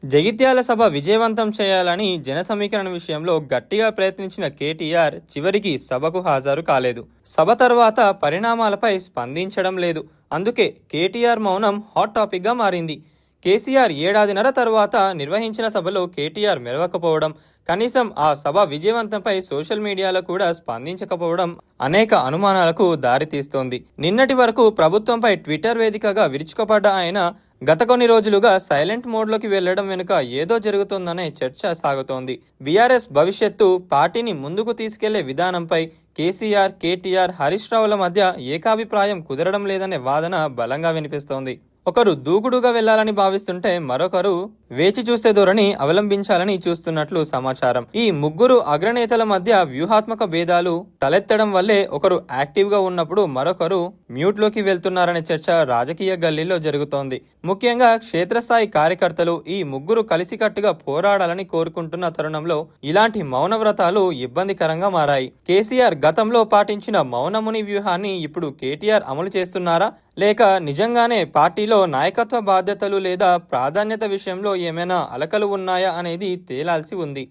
జగిత్యాల సభ విజయవంతం చేయాలని జన సమీకరణ విషయంలో గట్టిగా ప్రయత్నించిన కేటీఆర్ చివరికి సభకు హాజరు కాలేదు. సభ తర్వాత పరిణామాలపై స్పందించడం లేదు. అందుకే కేటీఆర్ మౌనం హాట్ టాపిక్ గా మారింది. కేసీఆర్ ఏడాదిన్నర తర్వాత నిర్వహించిన సభలో కేటీఆర్ మెరవకపోవడం, కనీసం ఆ సభ విజయవంతంపై సోషల్ మీడియాలో కూడా స్పందించకపోవడం అనేక అనుమానాలకు దారితీస్తోంది. నిన్నటి వరకు ప్రభుత్వంపై ట్విట్టర్ వేదికగా విరుచుకుపడ్డ ఆయన గత కొన్ని రోజులుగా సైలెంట్ మోడ్లోకి వెళ్లడం వెనుక ఏదో జరుగుతోందనే చర్చ సాగుతోంది. బీఆర్ఎస్ భవిష్యత్తు, పార్టీని ముందుకు తీసుకెళ్లే విధానంపై కేసీఆర్, కేటీఆర్, హరీష్ రావుల మధ్య ఏకాభిప్రాయం కుదరడం లేదనే వాదన బలంగా వినిపిస్తోంది. ఒకరు దూకుడుగా వెళ్లాలని భావిస్తుంటే మరొకరు వేచి చూసే ధోరణి అవలంబించాలని చూస్తున్నట్లు సమాచారం. ఈ ముగ్గురు అగ్రనేతల మధ్య వ్యూహాత్మక భేదాలు తలెత్తడం వల్లే ఒకరు యాక్టివ్ గా ఉన్నప్పుడు మరొకరు మ్యూట్ లోకి వెళ్తున్నారనే చర్చ రాజకీయ గల్లీలో జరుగుతోంది. ముఖ్యంగా క్షేత్రస్థాయి కార్యకర్తలు ఈ ముగ్గురు కలిసికట్టుగా పోరాడాలని కోరుకుంటున్న తరుణంలో ఇలాంటి మౌన వ్రతాలు ఇబ్బందికరంగా మారాయి. కేసీఆర్ గతంలో పాటించిన మౌనముని వ్యూహాన్ని ఇప్పుడు కేటీఆర్ అమలు చేస్తున్నారా, లేక నిజంగానే పార్టీలో నాయకత్వ బాధ్యతలు లేదా ప్రాధాన్యత విషయంలో ఏమైనా అలకలు ఉన్నాయా అనేది తేలాల్సి ఉంది.